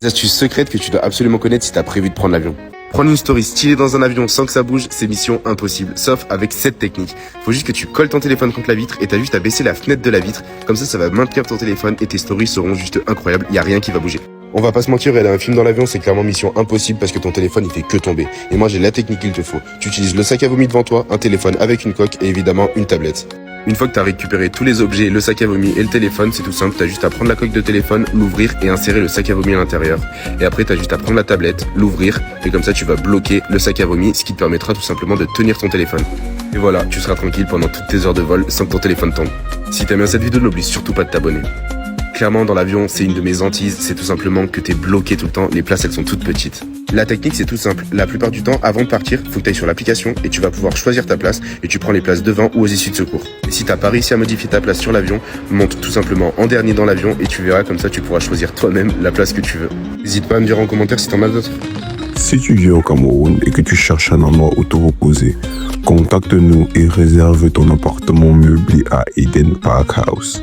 Des astuces secrètes que tu dois absolument connaître si t'as prévu de prendre l'avion. Prendre une story stylée dans un avion sans que ça bouge, c'est mission impossible, sauf avec cette technique. Faut juste que tu colles ton téléphone contre la vitre et t'as juste à baisser la fenêtre de la vitre, comme ça va maintenir ton téléphone et tes stories seront juste incroyables, y a rien qui va bouger. On va pas se mentir, regarder un film dans l'avion, c'est clairement mission impossible parce que ton téléphone il fait que tomber. Et moi j'ai la technique qu'il te faut. Tu utilises le sac à vomi devant toi, un téléphone avec une coque et évidemment une tablette. Une fois que tu as récupéré tous les objets, le sac à vomi et le téléphone, c'est tout simple, tu as juste à prendre la coque de téléphone, l'ouvrir et insérer le sac à vomi à l'intérieur. Et après, tu as juste à prendre la tablette, l'ouvrir et comme ça, tu vas bloquer le sac à vomi, ce qui te permettra tout simplement de tenir ton téléphone. Et voilà, tu seras tranquille pendant toutes tes heures de vol sans que ton téléphone tombe. Si t'aimes bien cette vidéo, n'oublie surtout pas de t'abonner. Clairement, dans l'avion, c'est une de mes hantises, c'est tout simplement que t'es bloqué tout le temps, les places elles sont toutes petites. La technique c'est tout simple, la plupart du temps, avant de partir, faut que tu ailles sur l'application et tu vas pouvoir choisir ta place et tu prends les places devant ou aux issues de secours. Et si t'as pas réussi à modifier ta place sur l'avion, monte tout simplement en dernier dans l'avion et tu verras comme ça tu pourras choisir toi-même la place que tu veux. N'hésite pas à me dire en commentaire si t'en as d'autres. Si tu vis au Cameroun et que tu cherches un endroit où te reposer, contacte-nous et réserve ton appartement meublé à Eden Park House.